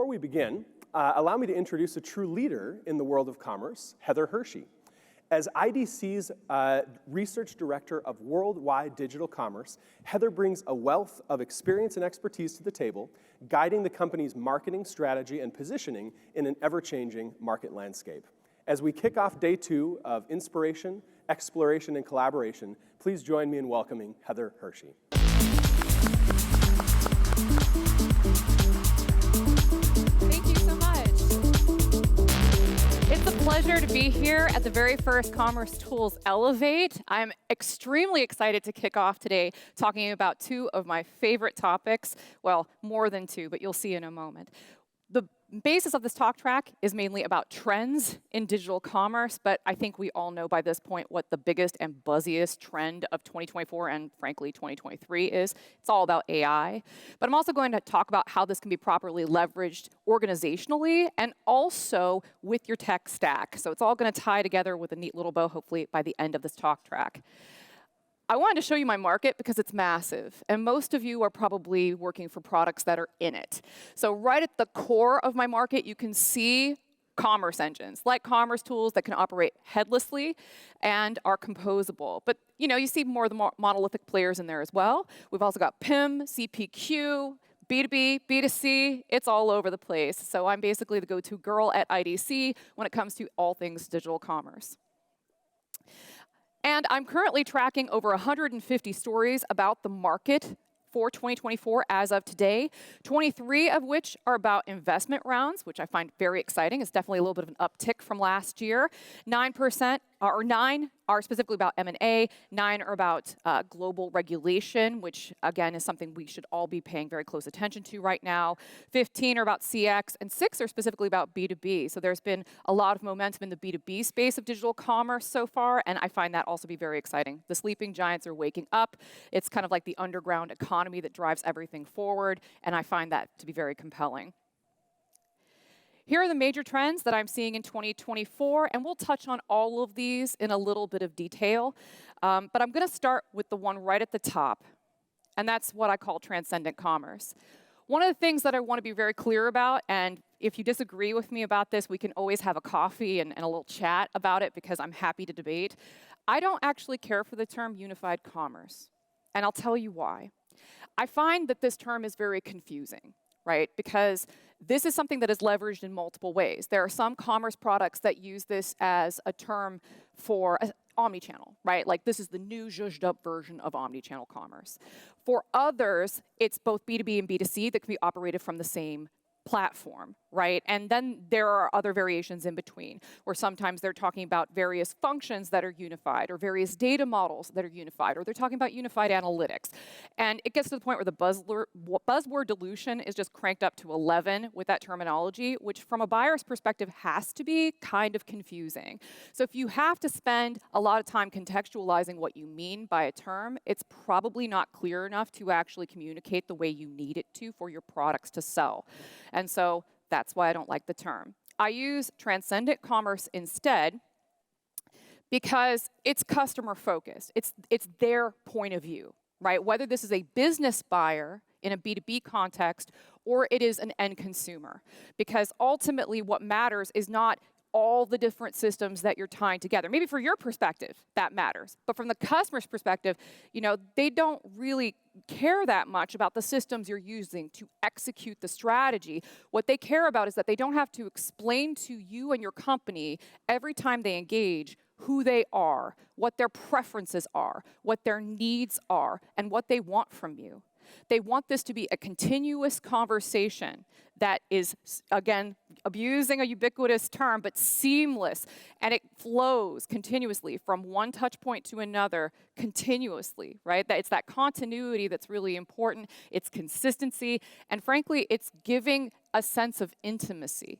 before we begin, allow me to introduce a true leader in the world of commerce, Heather Hershey. As IDC's Research Director of Worldwide Digital Commerce, Heather brings a wealth of experience and expertise to the table, guiding the company's marketing strategy and positioning in an ever-changing market landscape. As we kick off day 2 of inspiration, exploration, and collaboration, please join me in welcoming Heather Hershey. Thank you so much. It's a pleasure to be here at the very first commercetools Elevate. I'm extremely excited to kick off today talking about 2 of my favorite topics. Well, more than 2, but you'll see in a moment. The basis of this talk track is mainly about trends in digital commerce, but I think we all know by this point what the biggest and buzziest trend of 2024 and frankly 2023 is. It's all about AI. But I'm also going to talk about how this can be properly leveraged organizationally and also with your tech stack. So it's all going to tie together with a neat little bow, hopefully by the end of this talk track. I wanted to show you my market because it's massive, and most of you are probably working for products that are in it. So right at the core of my market, you can see commerce engines, like commercetools that can operate headlessly and are composable. But you see more of the monolithic players in there as well. We've also got PIM, CPQ, B2B, B2C, it's all over the place. So I'm basically the go-to girl at IDC when it comes to all things digital commerce. And I'm currently tracking over 150 stories about the market for 2024 as of today, 23 of which are about investment rounds, which I find very exciting. It's definitely a little bit of an uptick from last year. 9% or 9 are specifically about M&A, 9 are about global regulation, which again is something we should all be paying very close attention to right now. 15 are about CX, and 6 are specifically about B2B. So there's been a lot of momentum in the B2B space of digital commerce so far, and I find that also be very exciting. The sleeping giants are waking up. It's kind of like the underground economy that drives everything forward, and I find that to be very compelling. Here are the major trends that I'm seeing in 2024, and we'll touch on all of these in a little bit of detail. But I'm going to start with the one right at the top, and that's what I call transcendent commerce. One of the things that I want to be very clear about, and if you disagree with me about this, we can always have a coffee and a little chat about it because I'm happy to debate. I don't actually care for the term unified commerce, and I'll tell you why. I find that this term is very confusing, right? Because this is something that is leveraged in multiple ways. There are some commerce products that use this as a term for omnichannel, right? Like this is the new zhuzhed up version of omnichannel commerce. For others, it's both B2B and B2C that can be operated from the same platform, right? And then there are other variations in between, where sometimes they're talking about various functions that are unified, or various data models that are unified, or they're talking about unified analytics. And it gets to the point where the buzzword dilution is just cranked up to 11 with that terminology, which from a buyer's perspective has to be kind of confusing. So if you have to spend a lot of time contextualizing what you mean by a term, it's probably not clear enough to actually communicate the way you need it to for your products to sell. And so that's why I don't like the term. I use transcendent commerce instead because it's customer focused. It's their point of view, right? Whether this is a business buyer in a B2B context or it is an end consumer. Because ultimately what matters is not all the different systems that you're tying together. Maybe for your perspective, that matters. But from the customer's perspective, they don't really care that much about the systems you're using to execute the strategy. What they care about is that they don't have to explain to you and your company every time they engage who they are, what their preferences are, what their needs are, and what they want from you. They want this to be a continuous conversation that is, again, abusing a ubiquitous term, but seamless, and it flows continuously from one touch point to another continuously, right? It's that continuity that's really important. It's consistency, and frankly, it's giving a sense of intimacy,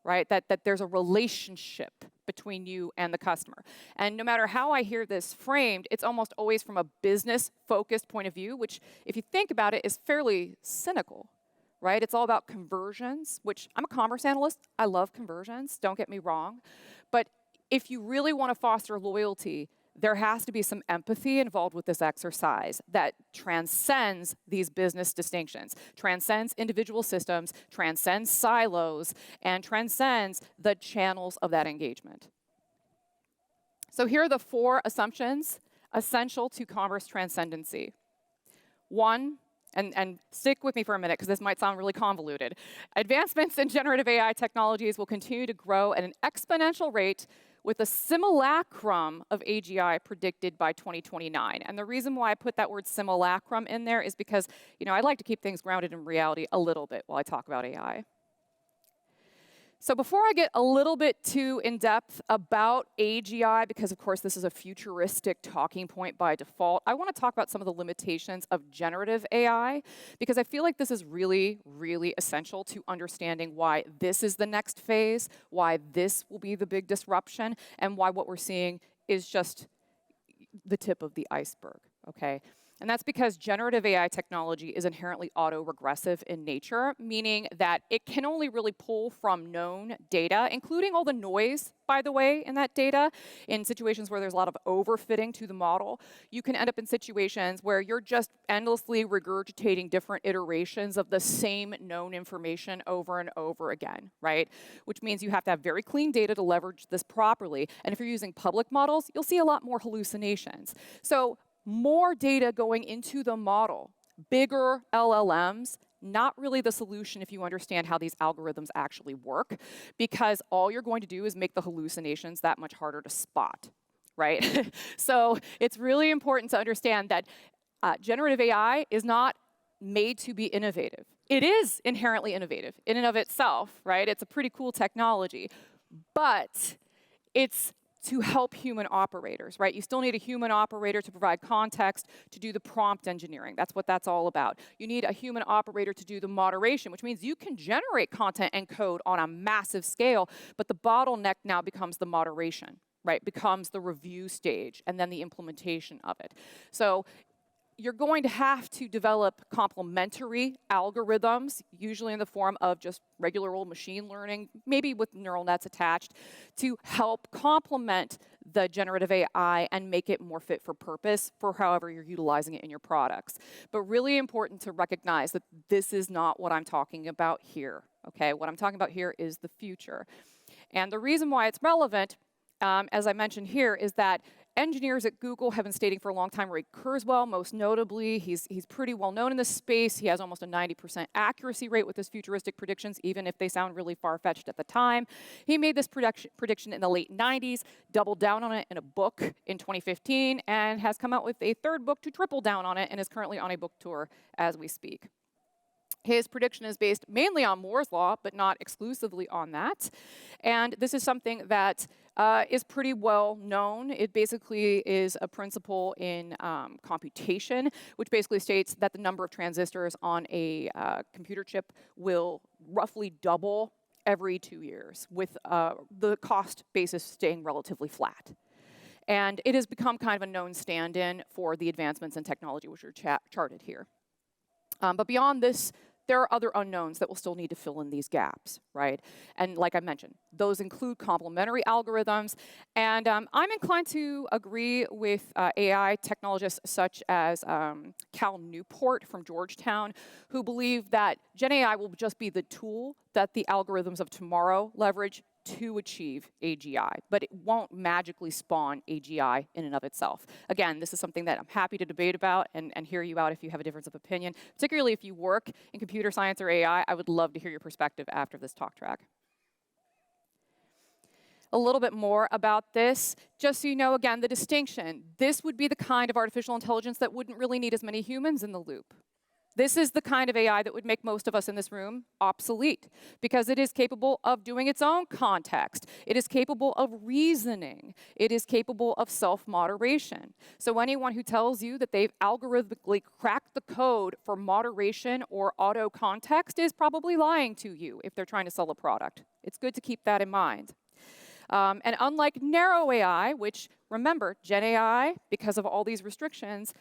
right? That there's a relationship between you and the customer. And no matter how I hear this framed, it's almost always from a business-focused point of view, which, if you think about it, is fairly cynical, right? It's all about conversions, which I'm a commerce analyst. I love conversions, don't get me wrong. But if you really want to foster loyalty, there has to be some empathy involved with this exercise that transcends these business distinctions, transcends individual systems, transcends silos, and transcends the channels of that engagement. So here are the 4 assumptions essential to commerce transcendency. 1, and stick with me for a minute because this might sound really convoluted. Advancements in generative AI technologies will continue to grow at an exponential rate with a simulacrum of AGI predicted by 2029. And the reason why I put that word simulacrum in there is because, I like to keep things grounded in reality a little bit while I talk about AI. So before I get a little bit too in-depth about AGI, because of course this is a futuristic talking point by default, I want to talk about some of the limitations of generative AI, because I feel like this is really, really essential to understanding why this is the next phase, why this will be the big disruption, and why what we're seeing is just the tip of the iceberg, okay? And that's because generative AI technology is inherently autoregressive in nature, meaning that it can only really pull from known data, including all the noise, by the way, in that data. In situations where there's a lot of overfitting to the model, you can end up in situations where you're just endlessly regurgitating different iterations of the same known information over and over again, right? Which means you have to have very clean data to leverage this properly. And if you're using public models, you'll see a lot more hallucinations. So more data going into the model, bigger LLMs, not really the solution if you understand how these algorithms actually work, because all you're going to do is make the hallucinations that much harder to spot, right? So it's really important to understand that generative AI is not made to be innovative. It is inherently innovative in and of itself, right? It's a pretty cool technology, but it's to help human operators, right? You still need a human operator to provide context, to do the prompt engineering. That's what that's all about. You need a human operator to do the moderation, which means you can generate content and code on a massive scale, but the bottleneck now becomes the moderation, right? Becomes the review stage and then the implementation of it. So you're going to have to develop complementary algorithms, usually in the form of just regular old machine learning, maybe with neural nets attached, to help complement the generative AI and make it more fit for purpose for however you're utilizing it in your products. But really important to recognize that this is not what I'm talking about here, okay? What I'm talking about here is the future. And the reason why it's relevant, as I mentioned here, is that engineers at Google have been stating for a long time, Ray Kurzweil, most notably, he's pretty well known in this space. He has almost a 90% accuracy rate with his futuristic predictions, even if they sound really far-fetched at the time. He made this prediction in the late 90s, doubled down on it in a book in 2015, and has come out with a 3rd book to triple down on it, and is currently on a book tour as we speak. His prediction is based mainly on Moore's law, but not exclusively on that. And this is something that is pretty well known. It basically is a principle in computation, which basically states that the number of transistors on a computer chip will roughly double every 2 years, with the cost basis staying relatively flat. And it has become kind of a known stand-in for the advancements in technology, which are charted here. But beyond this, there are other unknowns that will still need to fill in these gaps, right? And like I mentioned, those include complementary algorithms. And I'm inclined to agree with AI technologists such as Cal Newport from Georgetown, who believe that Gen AI will just be the tool that the algorithms of tomorrow leverage to achieve AGI, but it won't magically spawn AGI in and of itself. Again, this is something that I'm happy to debate about and hear you out if you have a difference of opinion, particularly if you work in computer science or AI. I would love to hear your perspective after this talk track. A little bit more about this, just so you know, again, the distinction. This would be the kind of artificial intelligence that wouldn't really need as many humans in the loop. This is the kind of AI that would make most of us in this room obsolete, because it is capable of doing its own context. It is capable of reasoning. It is capable of self-moderation. So anyone who tells you that they've algorithmically cracked the code for moderation or auto context is probably lying to you if they're trying to sell a product. It's good to keep that in mind. And unlike narrow AI, which, remember, Gen AI, because of all these restrictions,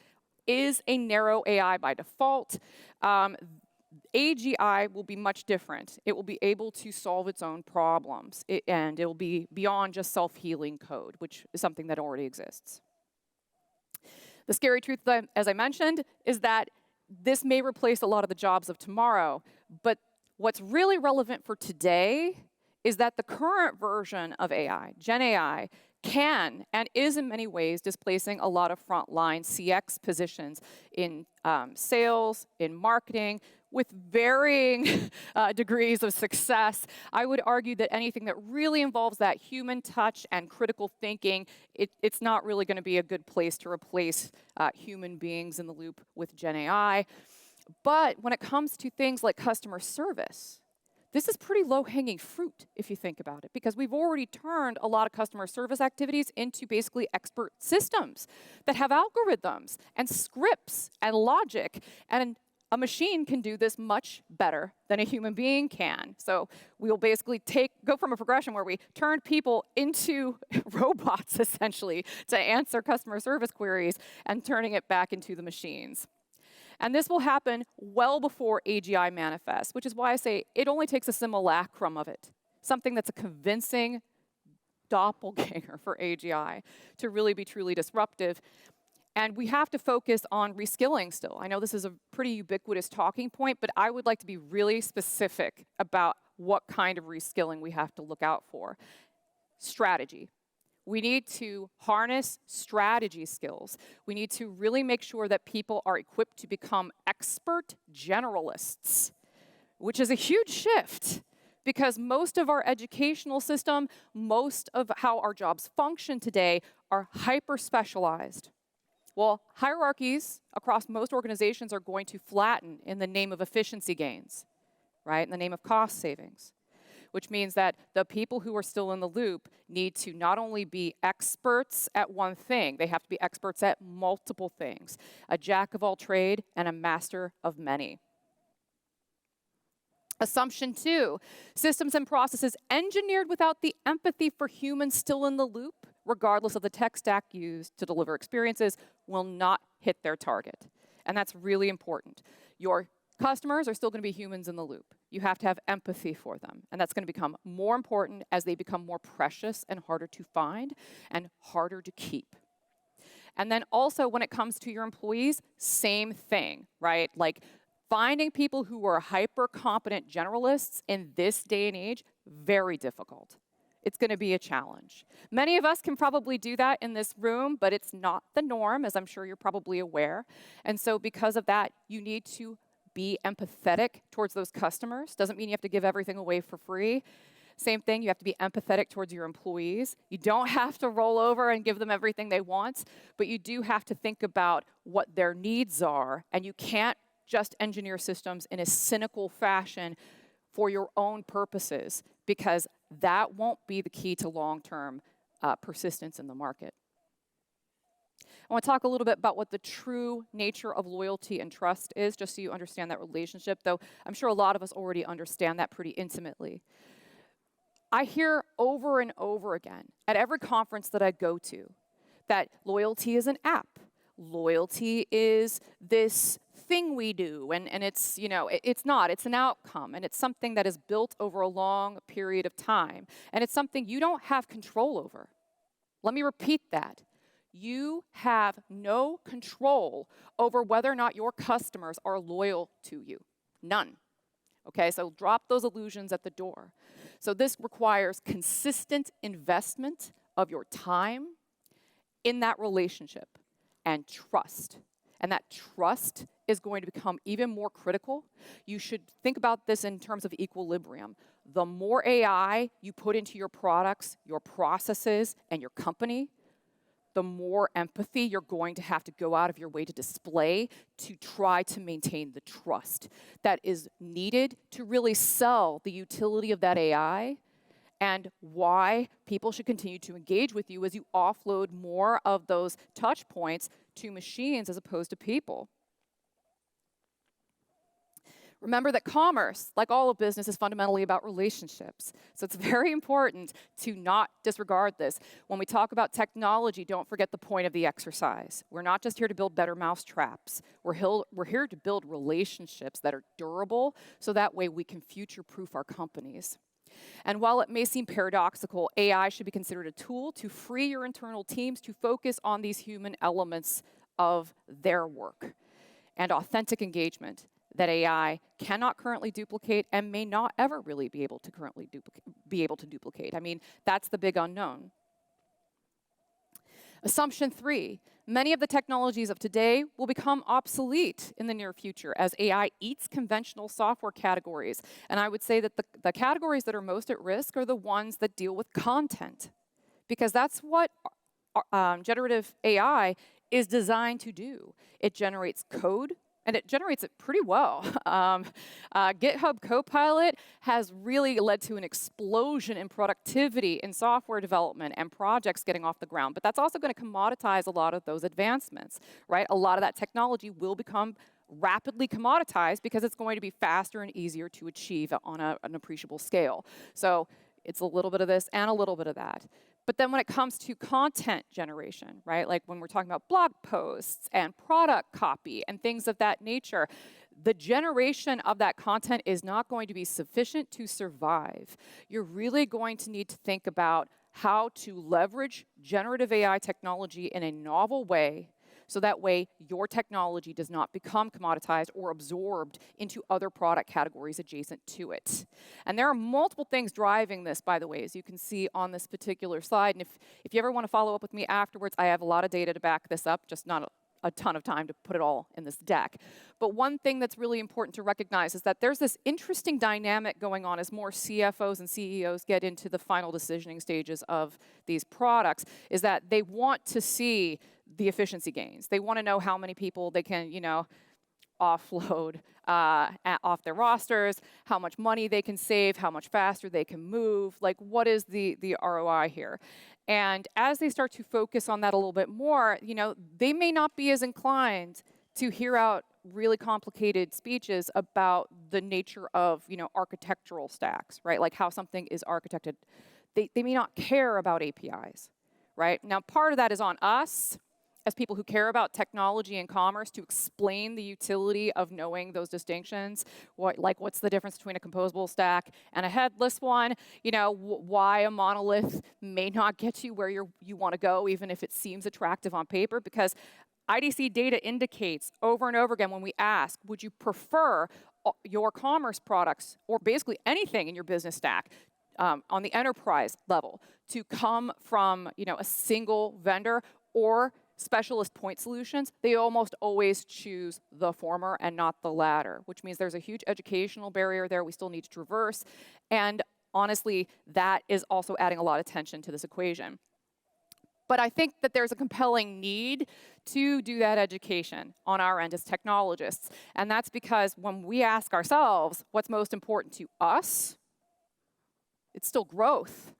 is a narrow AI by default. AGI will be much different. It will be able to solve its own problems, and it will be beyond just self-healing code, which is something that already exists. The scary truth, as I mentioned, is that this may replace a lot of the jobs of tomorrow, but what's really relevant for today is that the current version of AI, Gen AI, can and is in many ways displacing a lot of frontline CX positions in sales, in marketing, with varying degrees of success. I would argue that anything that really involves that human touch and critical thinking, it's not really going to be a good place to replace human beings in the loop with Gen AI. But when it comes to things like customer service, this is pretty low-hanging fruit, if you think about it, because we've already turned a lot of customer service activities into basically expert systems that have algorithms and scripts and logic, and a machine can do this much better than a human being can. So we'll basically go from a progression where we turned people into robots, essentially, to answer customer service queries and turning it back into the machines. And this will happen well before AGI manifests, which is why I say it only takes a simulacrum of it, something that's a convincing doppelganger for AGI to really be truly disruptive. And we have to focus on reskilling still. I know this is a pretty ubiquitous talking point, but I would like to be really specific about what kind of reskilling we have to look out for. Strategy. We need to harness strategy skills. We need to really make sure that people are equipped to become expert generalists, which is a huge shift because most of our educational system, most of how our jobs function today are hyper-specialized. Well, hierarchies across most organizations are going to flatten in the name of efficiency gains, right? In the name of cost savings, which means that the people who are still in the loop need to not only be experts at one thing, they have to be experts at multiple things, a jack of all trade and a master of many. Assumption 2, systems and processes engineered without the empathy for humans still in the loop, regardless of the tech stack used to deliver experiences, will not hit their target. And that's really important. Your customers are still going to be humans in the loop. You have to have empathy for them. And that's going to become more important as they become more precious and harder to find and harder to keep. And then also when it comes to your employees, same thing, right? Like finding people who are hyper-competent generalists in this day and age, very difficult. It's going to be a challenge. Many of us can probably do that in this room, but it's not the norm, as I'm sure you're probably aware. And so because of that, you need to be empathetic towards those customers. Doesn't mean you have to give everything away for free. Same thing, you have to be empathetic towards your employees. You don't have to roll over and give them everything they want, but you do have to think about what their needs are, and you can't just engineer systems in a cynical fashion for your own purposes, because that won't be the key to long-term persistence in the market. I want to talk a little bit about what the true nature of loyalty and trust is, just so you understand that relationship, though I'm sure a lot of us already understand that pretty intimately. I hear over and over again at every conference that I go to that loyalty is an app. Loyalty is this thing we do, and it's, you know, it's not, it's an outcome, and it's something that is built over a long period of time, and it's something you don't have control over. Let me repeat that. You have no control over whether or not your customers are loyal to you. None. Okay, so drop those illusions at the door. So this requires consistent investment of your time in that relationship and trust. And that trust is going to become even more critical. You should think about this in terms of equilibrium. The more AI you put into your products, your processes, and your company, the more empathy you're going to have to go out of your way to display to try to maintain the trust that is needed to really sell the utility of that AI and why people should continue to engage with you as you offload more of those touch points to machines as opposed to people. Remember that commerce, like all of business, is fundamentally about relationships. So it's very important to not disregard this. When we talk about technology, don't forget the point of the exercise. We're not just here to build better mousetraps. We're here to build relationships that are durable, so that way we can future-proof our companies. And while it may seem paradoxical, AI should be considered a tool to free your internal teams to focus on these human elements of their work and authentic engagement that AI cannot currently duplicate and may not ever really be able to duplicate. I mean, that's the big unknown. Assumption 3, many of the technologies of today will become obsolete in the near future as AI eats conventional software categories. And I would say that the categories that are most at risk are the ones that deal with content, because that's what generative AI is designed to do. It generates code, and it generates it pretty well. GitHub Copilot has really led to an explosion in productivity in software development and projects getting off the ground. But that's also going to commoditize a lot of those advancements, right? A lot of that technology will become rapidly commoditized because it's going to be faster and easier to achieve on an appreciable scale. So it's a little bit of this and a little bit of that. But then when it comes to content generation, right, like when we're talking about blog posts and product copy and things of that nature, the generation of that content is not going to be sufficient to survive. You're really going to need to think about how to leverage generative AI technology in a novel way, so that way your technology does not become commoditized or absorbed into other product categories adjacent to it. And there are multiple things driving this, by the way, as you can see on this particular slide. And if you ever want to follow up with me afterwards, I have a lot of data to back this up, just not a ton of time to put it all in this deck. But one thing that's really important to recognize is that there's this interesting dynamic going on as more CFOs and CEOs get into the final decisioning stages of these products, is that they want to see the efficiency gains. They want to know how many people they can, offload off their rosters, how much money they can save, how much faster they can move, like what is the ROI here? And as they start to focus on that a little bit more, they may not be as inclined to hear out really complicated speeches about the nature of, architectural stacks, right? Like how something is architected. They may not care about APIs, right? Now, part of that is on us as people who care about technology and commerce to explain the utility of knowing those distinctions. What's the difference between a composable stack and a headless one? Why a monolith may not get you where you want to go, even if it seems attractive on paper, because IDC data indicates over and over again when we ask, would you prefer your commerce products or basically anything in your business stack on the enterprise level to come from a single vendor or specialist point solutions? They almost always choose the former and not the latter, which means there's a huge educational barrier there we still need to traverse. And honestly, that is also adding a lot of tension to this equation. But I think that there's a compelling need to do that education on our end as technologists. And that's because when we ask ourselves what's most important to us, it's still growth.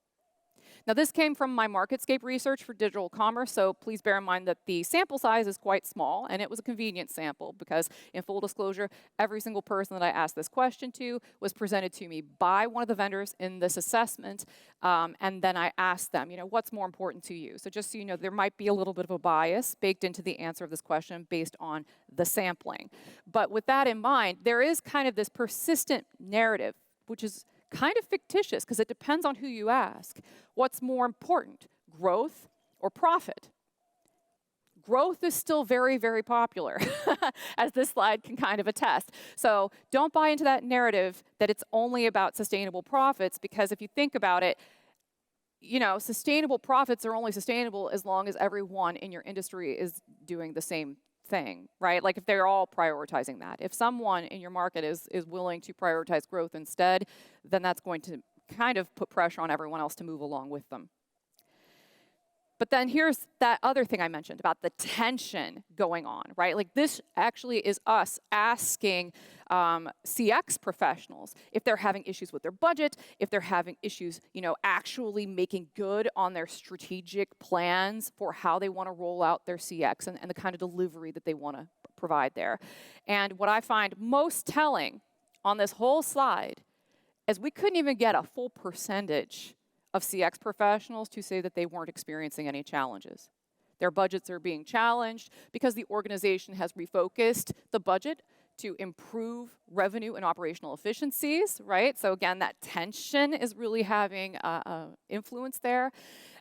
Now, this came from my MarketScape research for digital commerce, so please bear in mind that the sample size is quite small, and it was a convenient sample because, in full disclosure, every single person that I asked this question to was presented to me by one of the vendors in this assessment, and then I asked them, what's more important to you? So just so you know, there might be a little bit of a bias baked into the answer of this question based on the sampling. But with that in mind, there is kind of this persistent narrative, which is kind of fictitious because it depends on who you ask. What's more important, growth or profit? Growth is still very, very popular, as this slide can kind of attest. So don't buy into that narrative that it's only about sustainable profits, because if you think about it, sustainable profits are only sustainable as long as everyone in your industry is doing the same thing, right? Like if they're all prioritizing that. If someone in your market is willing to prioritize growth instead, then that's going to kind of put pressure on everyone else to move along with them. But then here's that other thing I mentioned about the tension going on, right? Like this actually is us asking CX professionals if they're having issues with their budget, if they're having issues, actually making good on their strategic plans for how they want to roll out their CX and the kind of delivery that they want to provide there. And what I find most telling on this whole slide is we couldn't even get a full percentage of CX professionals to say that they weren't experiencing any challenges. Their budgets are being challenged because the organization has refocused the budget to improve revenue and operational efficiencies, right? So again, that tension is really having influence there.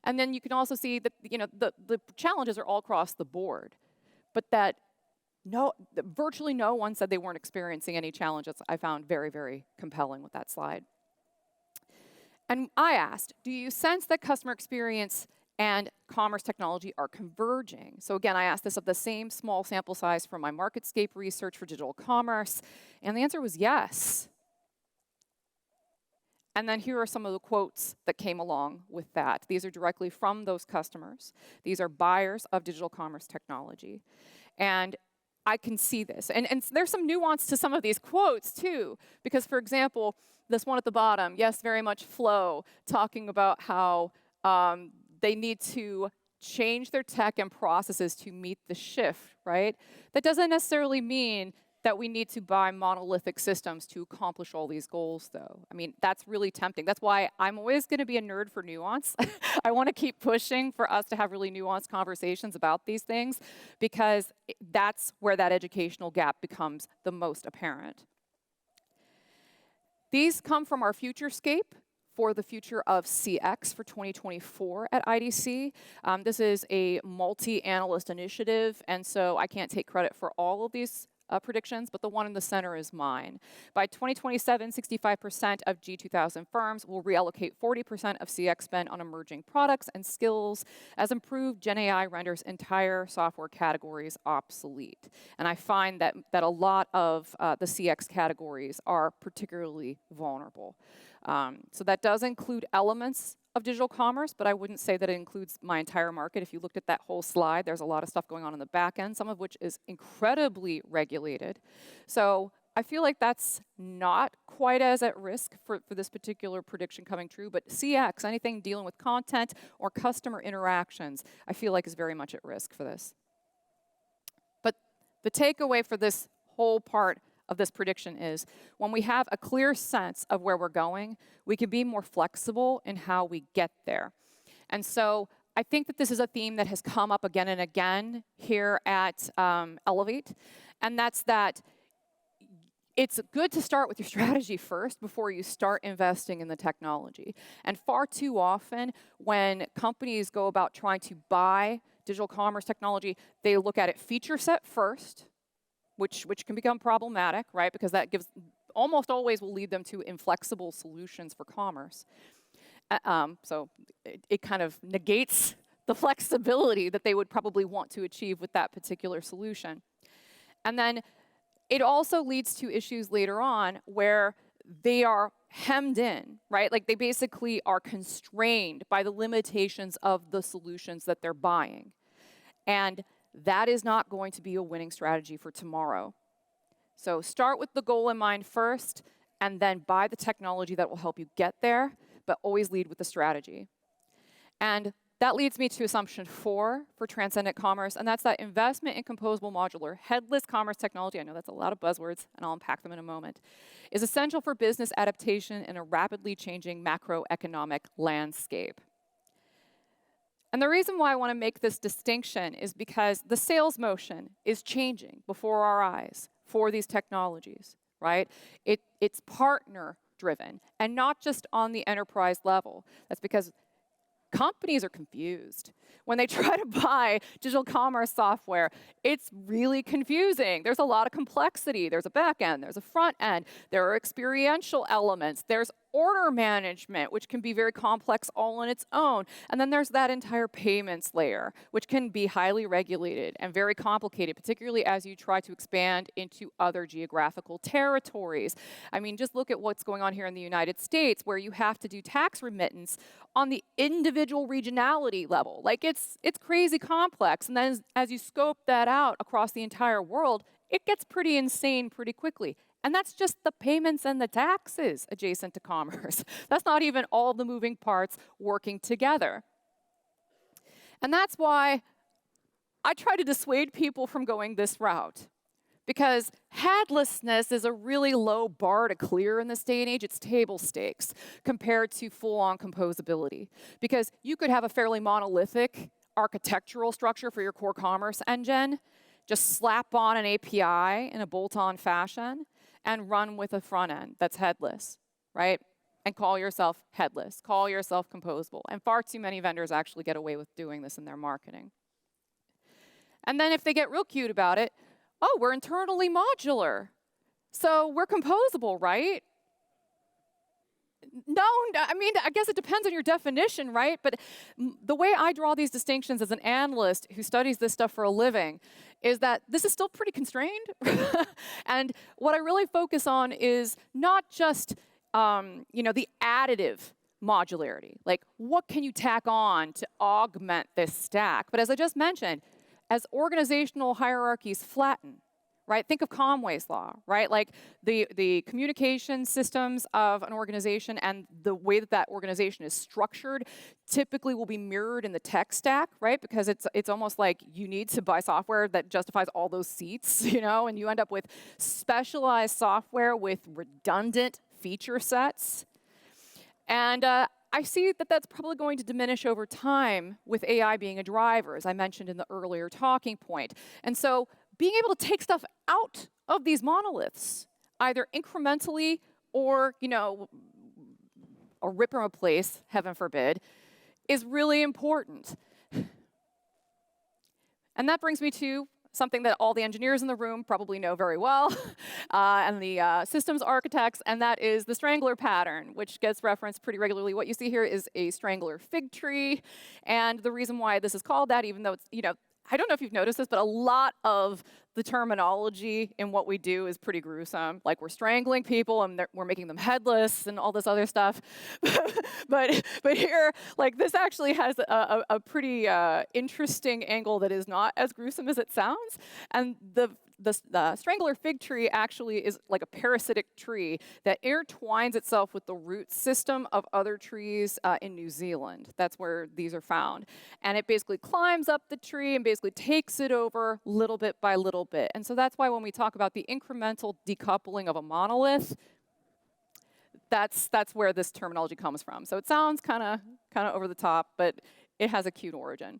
And then you can also see that the challenges are all across the board. but that virtually no one said they weren't experiencing any challenges. I found very, very compelling with that slide. And I asked, do you sense that customer experience and commerce technology are converging? So again, I asked this of the same small sample size from my MarketScape research for digital commerce, and the answer was yes. And then here are some of the quotes that came along with that. These are directly from those customers. These are buyers of digital commerce technology. And I can see this. And there's some nuance to some of these quotes, too. Because, for example, this one at the bottom, yes, very much flow, talking about how they need to change their tech and processes to meet the shift, right? That doesn't necessarily mean that we need to buy monolithic systems to accomplish all these goals, though. I mean, that's really tempting. That's why I'm always going to be a nerd for nuance. I want to keep pushing for us to have really nuanced conversations about these things, because that's where that educational gap becomes the most apparent. These come from our Futurescape for the future of CX for 2024 at IDC. This is a multi-analyst initiative, and so I can't take credit for all of these predictions, but the one in the center is mine. By 2027, 65% of G2000 firms will reallocate 40% of CX spend on emerging products and skills, as improved Gen AI renders entire software categories obsolete. And I find that a lot of the CX categories are particularly vulnerable. So that does include elements of digital commerce, but I wouldn't say that it includes my entire market. If you looked at that whole slide, there's a lot of stuff going on in the back end, some of which is incredibly regulated. So I feel like that's not quite as at risk for this particular prediction coming true, but CX, anything dealing with content or customer interactions, I feel like is very much at risk for this. But the takeaway for this whole part of this prediction is, when we have a clear sense of where we're going, we can be more flexible in how we get there. And so I think that this is a theme that has come up again and again here at Elevate, and that's that it's good to start with your strategy first before you start investing in the technology. And far too often, when companies go about trying to buy digital commerce technology, they look at it feature set first, which can become problematic, right? Because that almost always will lead them to inflexible solutions for commerce. So it kind of negates the flexibility that they would probably want to achieve with that particular solution. And then it also leads to issues later on where they are hemmed in, right? Like they basically are constrained by the limitations of the solutions that they're buying. And that is not going to be a winning strategy for tomorrow. So start with the goal in mind first, and then buy the technology that will help you get there, but always lead with the strategy. And that leads me to assumption 4 for transcendent commerce, and that's that investment in composable modular headless commerce technology, I know that's a lot of buzzwords, and I'll unpack them in a moment, is essential for business adaptation in a rapidly changing macroeconomic landscape. And the reason why I want to make this distinction is because the sales motion is changing before our eyes for these technologies, right? It's partner-driven, and not just on the enterprise level. That's because companies are confused. When they try to buy digital commerce software, it's really confusing. There's a lot of complexity. There's a back end, there's a front end, there are experiential elements, there's order management, which can be very complex all on its own. And then there's that entire payments layer, which can be highly regulated and very complicated, particularly as you try to expand into other geographical territories. I mean, just look at what's going on here in the United States, where you have to do tax remittance on the individual regionality level. Like it's crazy complex. And then as you scope that out across the entire world, it gets pretty insane pretty quickly. And that's just the payments and the taxes adjacent to commerce. That's not even all the moving parts working together. And that's why I try to dissuade people from going this route. Because headlessness is a really low bar to clear in this day and age. It's table stakes compared to full-on composability. Because you could have a fairly monolithic architectural structure for your core commerce engine, just slap on an API in a bolt-on fashion, and run with a front end that's headless, right? And call yourself headless, call yourself composable. And far too many vendors actually get away with doing this in their marketing. And then if they get real cute about it, oh, we're internally modular. So we're composable, right? No, I mean, I guess it depends on your definition, right? But the way I draw these distinctions as an analyst who studies this stuff for a living is that this is still pretty constrained. And what I really focus on is not just the additive modularity, like what can you tack on to augment this stack? But as I just mentioned, as organizational hierarchies flatten, right? Think of Conway's law, right? Like the communication systems of an organization and the way that that organization is structured typically will be mirrored in the tech stack, right? Because it's almost like you need to buy software that justifies all those seats, and you end up with specialized software with redundant feature sets. And I see that that's probably going to diminish over time with AI being a driver, as I mentioned in the earlier talking point. And so being able to take stuff out of these monoliths, either incrementally or, or rip and replace, heaven forbid, is really important. And that brings me to something that all the engineers in the room probably know very well, and the systems architects, and that is the strangler pattern, which gets referenced pretty regularly. What you see here is a strangler fig tree, and the reason why this is called that, even though it's, I don't know if you've noticed this, but a lot of the terminology in what we do is pretty gruesome. Like we're strangling people and we're making them headless and all this other stuff. but here, like this actually has a pretty interesting angle that is not as gruesome as it sounds. And the strangler fig tree actually is like a parasitic tree that intertwines itself with the root system of other trees in New Zealand. That's where these are found. And it basically climbs up the tree and basically takes it over little bit by little bit. And so that's why when we talk about the incremental decoupling of a monolith, that's where this terminology comes from. So it sounds kind of over the top, but it has a cute origin.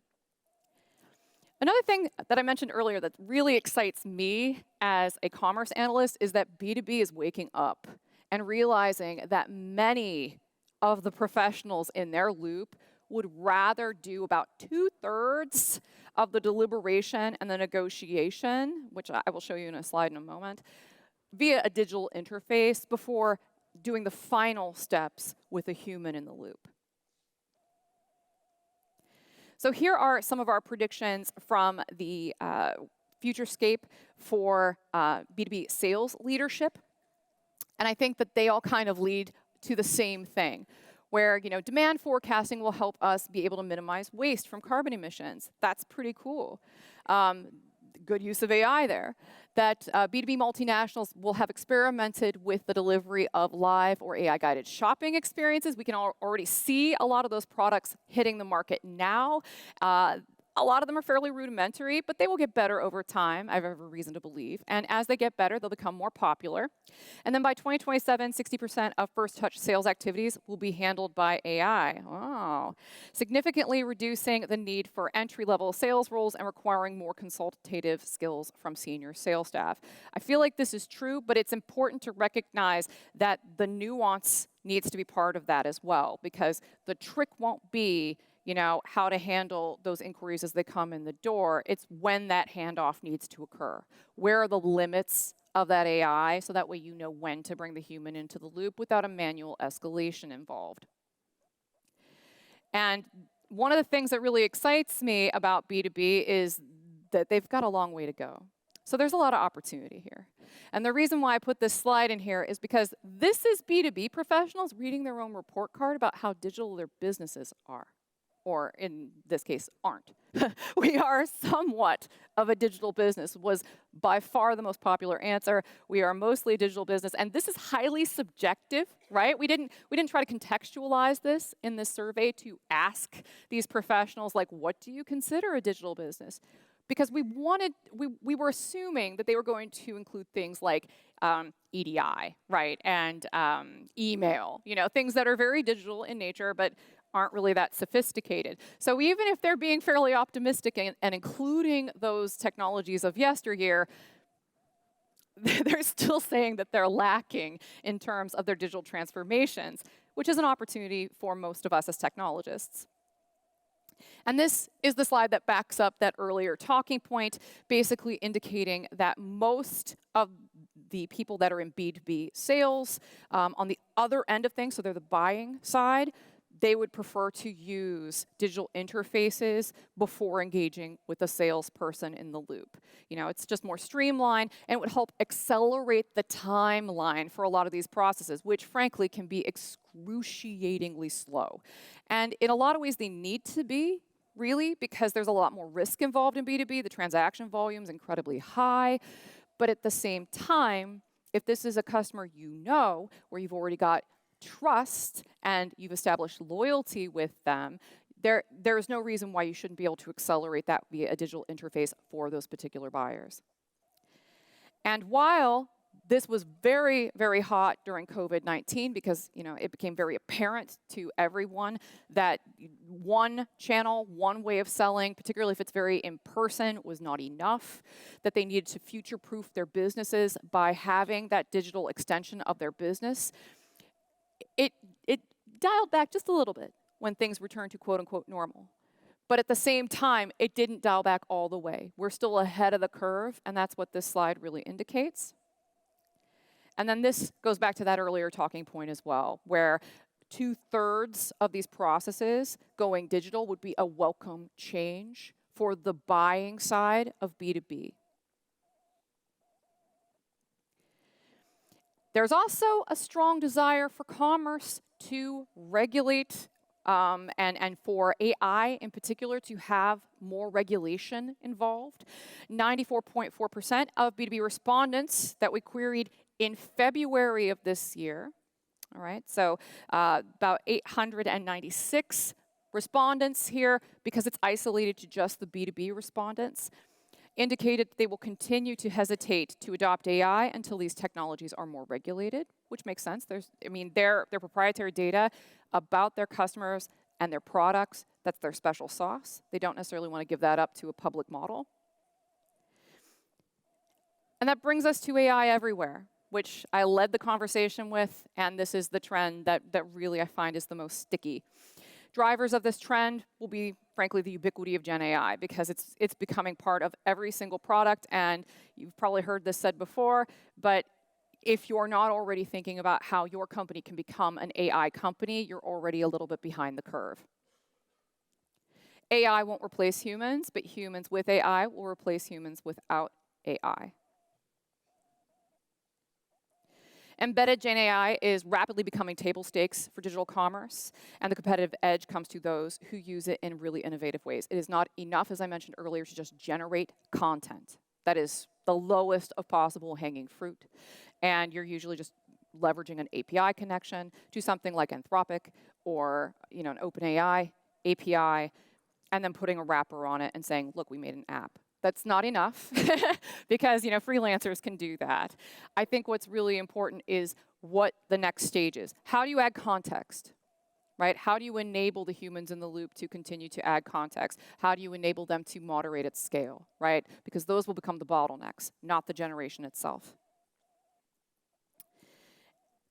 Another thing that I mentioned earlier that really excites me as a commerce analyst is that B2B is waking up and realizing that many of the professionals in their loop would rather do about 2/3 of the deliberation and the negotiation, which I will show you in a slide in a moment, via a digital interface before doing the final steps with a human in the loop. So here are some of our predictions from the Futurescape for B2B sales leadership. And I think that they all kind of lead to the same thing, where demand forecasting will help us be able to minimize waste from carbon emissions. That's pretty cool. Good use of AI there. That B2B multinationals will have experimented with the delivery of live or AI-guided shopping experiences. We can already see a lot of those products hitting the market now. A lot of them are fairly rudimentary, but they will get better over time, I have every reason to believe. And as they get better, they'll become more popular. And then by 2027, 60% of first-touch sales activities will be handled by AI. Oh. Significantly reducing the need for entry-level sales roles and requiring more consultative skills from senior sales staff. I feel like this is true, but it's important to recognize that the nuance needs to be part of that as well, because the trick won't be how to handle those inquiries as they come in the door. It's when that handoff needs to occur. Where are the limits of that AI, so that way you know when to bring the human into the loop without a manual escalation involved. And one of the things that really excites me about B2B is that they've got a long way to go. So there's a lot of opportunity here. And the reason why I put this slide in here is because this is B2B professionals reading their own report card about how digital their businesses are. Or in this case, aren't. We are somewhat of a digital business, was by far the most popular answer. We are mostly a digital business, and this is highly subjective, right? We didn't try to contextualize this in this survey to ask these professionals, like, what do you consider a digital business? Because we were assuming that they were going to include things like EDI, right, and email, things that are very digital in nature, but aren't really that sophisticated. So even if they're being fairly optimistic and including those technologies of yesteryear, they're still saying that they're lacking in terms of their digital transformations, which is an opportunity for most of us as technologists. And this is the slide that backs up that earlier talking point, basically indicating that most of the people that are in B2B sales, on the other end of things, so they're the buying side, they would prefer to use digital interfaces before engaging with a salesperson in the loop. You know, it's just more streamlined, and it would help accelerate the timeline for a lot of these processes, which frankly can be excruciatingly slow. And in a lot of ways, they need to be, really, because there's a lot more risk involved in B2B. The transaction volume is incredibly high. But at the same time, if this is a customer you know, where you've already got trust and you've established loyalty with them, there is no reason why you shouldn't be able to accelerate that via a digital interface for those particular buyers. And while this was very, very hot during COVID-19 because, you know, it became very apparent to everyone that one channel, one way of selling, particularly if it's very in-person, was not enough, that they needed to future-proof their businesses by having that digital extension of their business. It dialed back just a little bit when things returned to quote-unquote normal. But at the same time, it didn't dial back all the way. We're still ahead of the curve, and that's what this slide really indicates. And then this goes back to that earlier talking point as well, where 2/3 of these processes going digital would be a welcome change for the buying side of B2B. There's also a strong desire for commerce to regulate and for AI in particular to have more regulation involved. 94.4% of B2B respondents that we queried in February of this year, all right, so about 896 respondents here, because it's isolated to just the B2B respondents, indicated they will continue to hesitate to adopt AI until these technologies are more regulated, which makes sense. Their proprietary data about their customers and their products, that's their special sauce. They don't necessarily want to give that up to a public model. And that brings us to AI everywhere, which I led the conversation with, and this is the trend that really I find is the most sticky. Drivers of this trend will be, frankly, the ubiquity of Gen AI, because it's becoming part of every single product, and you've probably heard this said before, but if you're not already thinking about how your company can become an AI company, you're already a little bit behind the curve. AI won't replace humans, but humans with AI will replace humans without AI. Embedded Gen AI is rapidly becoming table stakes for digital commerce, and the competitive edge comes to those who use it in really innovative ways. It is not enough, as I mentioned earlier, to just generate content. That is the lowest of possible hanging fruit, and you're usually just leveraging an API connection to something like Anthropic or, you know, an OpenAI API, and then putting a wrapper on it and saying, look, we made an app. That's not enough because, you know, freelancers can do that. I think what's really important is what the next stage is. How do you add context, right? How do you enable the humans in the loop to continue to add context? How do you enable them to moderate at scale, right? Because those will become the bottlenecks, not the generation itself.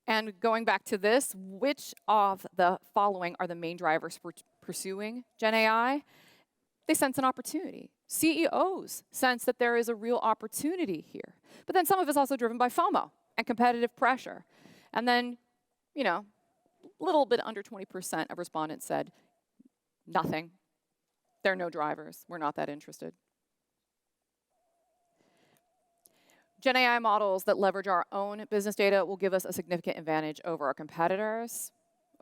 And going back to this, which of the following are the main drivers for pursuing Gen AI? They sense an opportunity. CEOs sense that there is a real opportunity here. But then some of it's also driven by FOMO and competitive pressure. And then, you know, a little bit under 20% of respondents said, nothing. There are no drivers. We're not that interested. Gen AI models that leverage our own business data will give us a significant advantage over our competitors.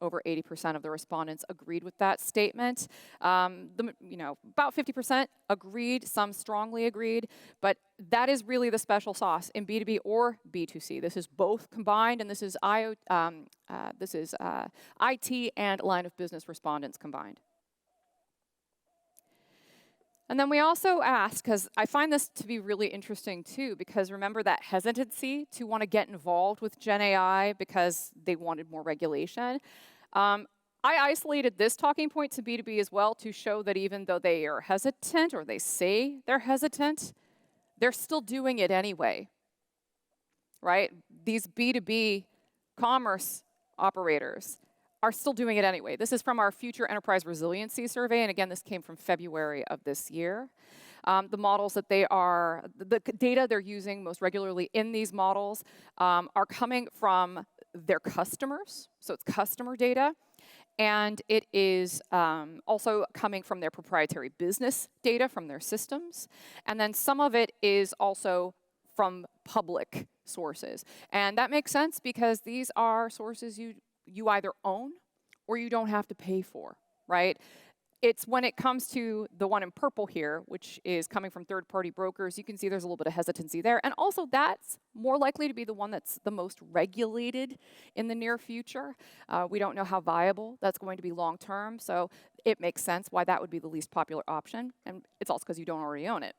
Over 80% of the respondents agreed with that statement. About 50% agreed, some strongly agreed, but that is really the special sauce in B2B or B2C. This is both combined, and this is IT and line of business respondents combined. And then we also asked, because I find this to be really interesting too, because remember that hesitancy to want to get involved with Gen AI because they wanted more regulation. I isolated this talking point to B2B as well to show that even though they are hesitant, or they say they're hesitant, they're still doing it anyway, right? These B2B commerce operators are still doing it anyway. This is from our Future Enterprise Resiliency Survey, and again, this came from February of this year. The models that the data they're using most regularly in these models are coming from their customers, so it's customer data, and it is also coming from their proprietary business data from their systems, and then some of it is also from public sources. And that makes sense because these are sources you either own or you don't have to pay for, right? It's when it comes to the one in purple here, which is coming from third-party brokers, you can see there's a little bit of hesitancy there. And also that's more likely to be the one that's the most regulated in the near future. We don't know how viable that's going to be long-term, so it makes sense why that would be the least popular option. And it's also because you don't already own it.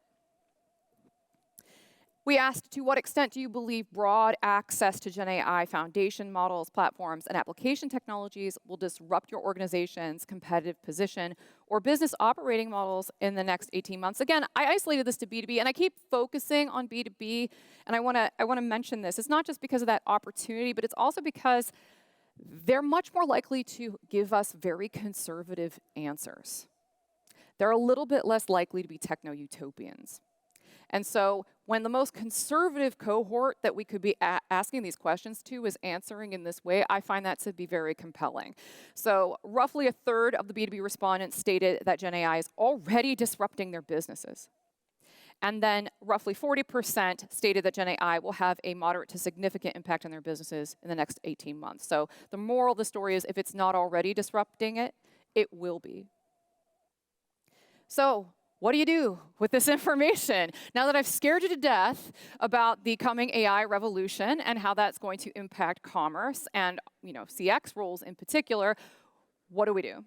We asked, to what extent do you believe broad access to Gen AI foundation models, platforms, and application technologies will disrupt your organization's competitive position or business operating models in the next 18 months? Again, I isolated this to B2B, and I keep focusing on B2B, and I want to mention this. It's not just because of that opportunity, but it's also because they're much more likely to give us very conservative answers. They're a little bit less likely to be techno-utopians. And so when the most conservative cohort that we could be asking these questions to is answering in this way, I find that to be very compelling. So roughly a third of the B2B respondents stated that Gen AI is already disrupting their businesses. And then roughly 40% stated that Gen AI will have a moderate to significant impact on their businesses in the next 18 months. So the moral of the story is if it's not already disrupting it, it will be. So what do you do with this information? Now that I've scared you to death about the coming AI revolution and how that's going to impact commerce and, CX roles in particular, what do we do?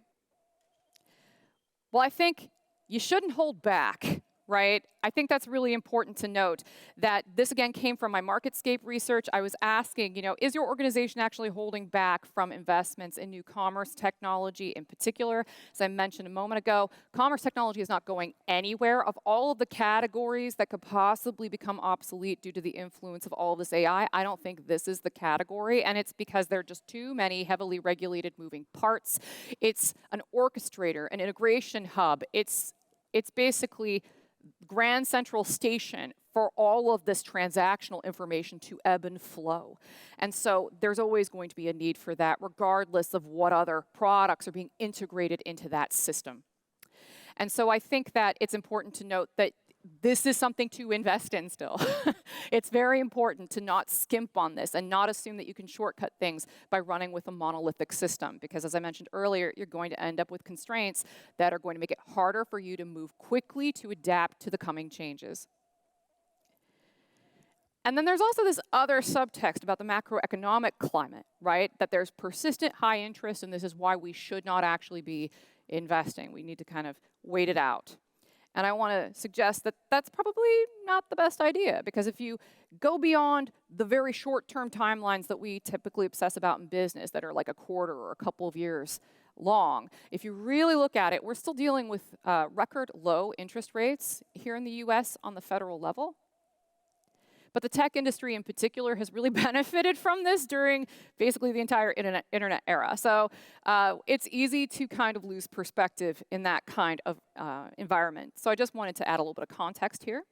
Well, I think you shouldn't hold back, right? I think that's really important to note that this, again, came from my MarketScape research. I was asking, is your organization actually holding back from investments in new commerce technology in particular? As I mentioned a moment ago, commerce technology is not going anywhere. Of all of the categories that could possibly become obsolete due to the influence of all of this AI, I don't think this is the category, and it's because there are just too many heavily regulated moving parts. It's an orchestrator, an integration hub. It's basically Grand Central Station for all of this transactional information to ebb and flow. And so there's always going to be a need for that, regardless of what other products are being integrated into that system. And so I think that it's important to note that this is something to invest in still. It's very important to not skimp on this and not assume that you can shortcut things by running with a monolithic system, because as I mentioned earlier, you're going to end up with constraints that are going to make it harder for you to move quickly to adapt to the coming changes. And then there's also this other subtext about the macroeconomic climate, right? That there's persistent high interest, and this is why we should not actually be investing. We need to kind of wait it out. And I want to suggest that that's probably not the best idea, because if you go beyond the very short-term timelines that we typically obsess about in business that are like a quarter or a couple of years long, if you really look at it, we're still dealing with record low interest rates here in the US on the federal level. But the tech industry in particular has really benefited from this during basically the entire internet era. So it's easy to kind of lose perspective in that kind of environment. So I just wanted to add a little bit of context here.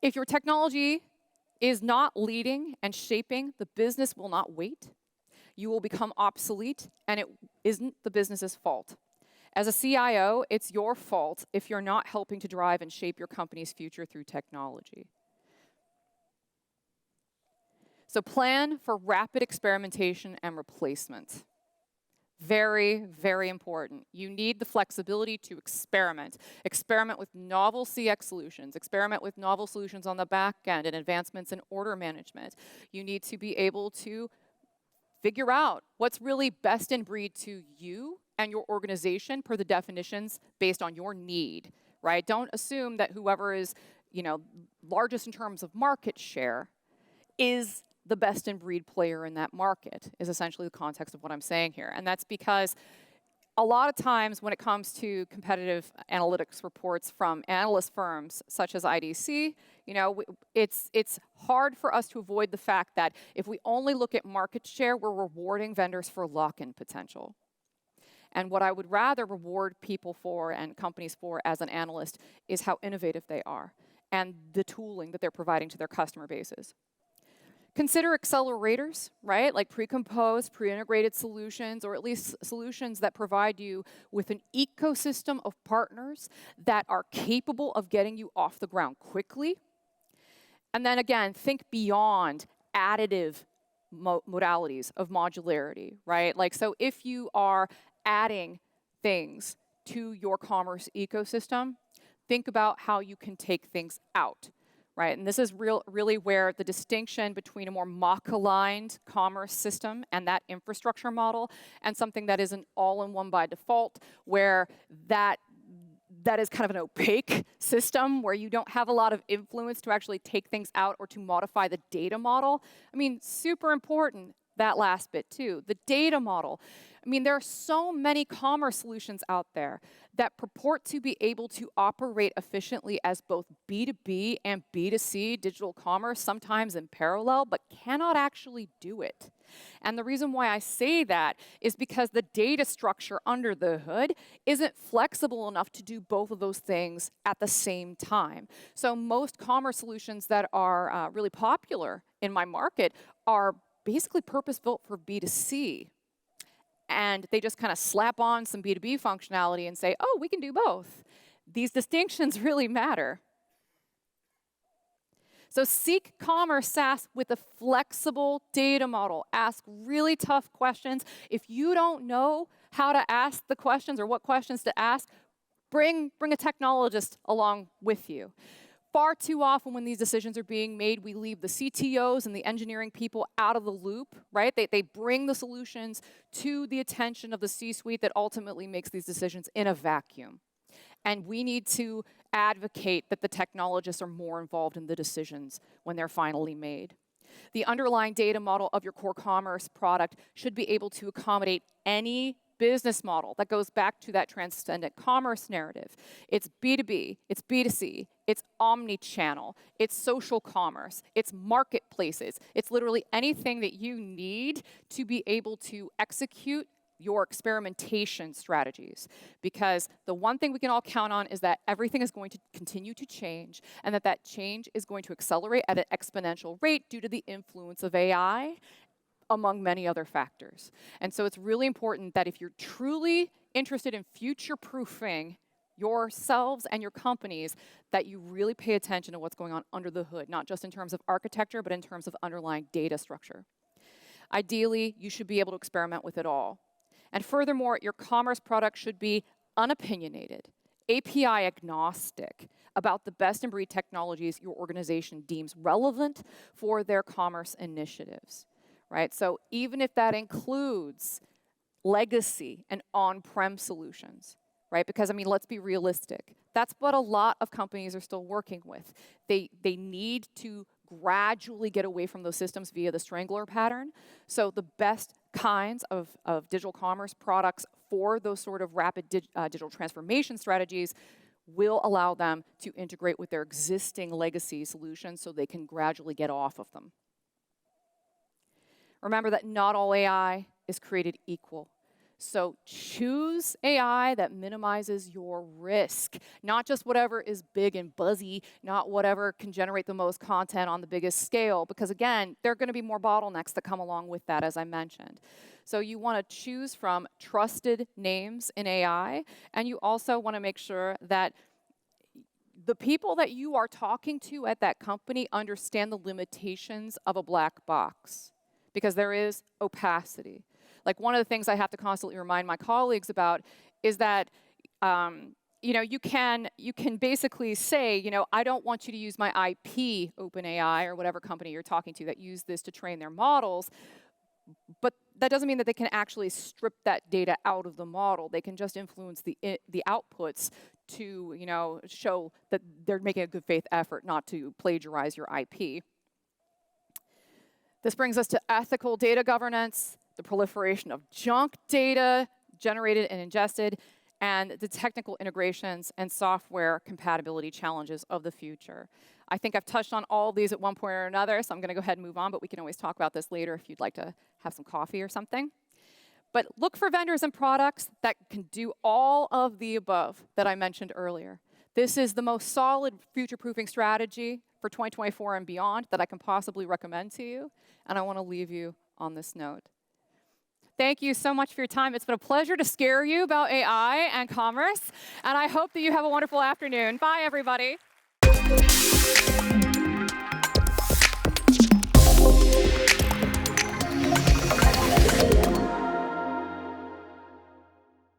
If your technology is not leading and shaping, the business will not wait. You will become obsolete, and it isn't the business's fault. As a CIO, it's your fault if you're not helping to drive and shape your company's future through technology. So plan for rapid experimentation and replacement. Very, very important. You need the flexibility to experiment. Experiment with novel CX solutions. Experiment with novel solutions on the back end and advancements in order management. You need to be able to figure out what's really best in breed to you and your organization per the definitions based on your need, right? Don't assume that whoever is, largest in terms of market share is the best in breed player in that market, is essentially the context of what I'm saying here. And that's because a lot of times when it comes to competitive analytics reports from analyst firms such as IDC, it's hard for us to avoid the fact that if we only look at market share, we're rewarding vendors for lock-in potential. And what I would rather reward people for and companies for as an analyst is how innovative they are and the tooling that they're providing to their customer bases. Consider accelerators, right? Like pre-composed, pre-integrated solutions, or at least solutions that provide you with an ecosystem of partners that are capable of getting you off the ground quickly. And then again, think beyond additive modalities of modularity, right? Like, so if you are adding things to your commerce ecosystem, think about how you can take things out. Right, and this is really where the distinction between a more MACH-aligned commerce system and that infrastructure model and something that is an all-in-one by default, where that is kind of an opaque system where you don't have a lot of influence to actually take things out or to modify the data model. I mean, super important, that last bit too. The data model. I mean, there are so many commerce solutions out there that purport to be able to operate efficiently as both B2B and B2C digital commerce, sometimes in parallel, but cannot actually do it. And the reason why I say that is because the data structure under the hood isn't flexible enough to do both of those things at the same time. So most commerce solutions that are really popular in my market are basically purpose-built for B2C. And they just kind of slap on some B2B functionality and say, oh, we can do both. These distinctions really matter. So seek commerce SaaS with a flexible data model. Ask really tough questions. If you don't know how to ask the questions or what questions to ask, bring a technologist along with you. Far too often when these decisions are being made, we leave the CTOs and the engineering people out of the loop, right? They bring the solutions to the attention of the C-suite that ultimately makes these decisions in a vacuum. And we need to advocate that the technologists are more involved in the decisions when they're finally made. The underlying data model of your core commerce product should be able to accommodate any business model that goes back to that transcendent commerce narrative. It's B2B, it's B2C, it's omni-channel, it's social commerce, it's marketplaces, it's literally anything that you need to be able to execute your experimentation strategies. Because the one thing we can all count on is that everything is going to continue to change, and that change is going to accelerate at an exponential rate due to the influence of AI, among many other factors. And so it's really important that if you're truly interested in future-proofing yourselves and your companies, that you really pay attention to what's going on under the hood, not just in terms of architecture, but in terms of underlying data structure. Ideally, you should be able to experiment with it all. And furthermore, your commerce product should be unopinionated, API agnostic about the best-in-breed technologies your organization deems relevant for their commerce initiatives. Right? So even if that includes legacy and on-prem solutions, right? Because, I mean, let's be realistic. That's what a lot of companies are still working with. They need to gradually get away from those systems via the strangler pattern. So the best kinds of digital commerce products for those sort of rapid digital transformation strategies will allow them to integrate with their existing legacy solutions so they can gradually get off of them. Remember that not all AI is created equal. So choose AI that minimizes your risk, not just whatever is big and buzzy, not whatever can generate the most content on the biggest scale, because again, there are going to be more bottlenecks that come along with that, as I mentioned. So you want to choose from trusted names in AI, and you also want to make sure that the people that you are talking to at that company understand the limitations of a black box, because there is opacity. Like, one of the things I have to constantly remind my colleagues about is that, you can basically say, I don't want you to use my IP, OpenAI, or whatever company you're talking to that use this to train their models, but that doesn't mean that they can actually strip that data out of the model. They can just influence the outputs to, show that they're making a good faith effort not to plagiarize your IP. This brings us to ethical data governance, the proliferation of junk data, generated and ingested, and the technical integrations and software compatibility challenges of the future. I think I've touched on all of these at one point or another, so I'm going to go ahead and move on, but we can always talk about this later if you'd like to have some coffee or something. But look for vendors and products that can do all of the above that I mentioned earlier. This is the most solid future-proofing strategy for 2024 and beyond that I can possibly recommend to you, and I want to leave you on this note. Thank you so much for your time. It's been a pleasure to scare you about AI and commerce, and I hope that you have a wonderful afternoon. Bye, everybody.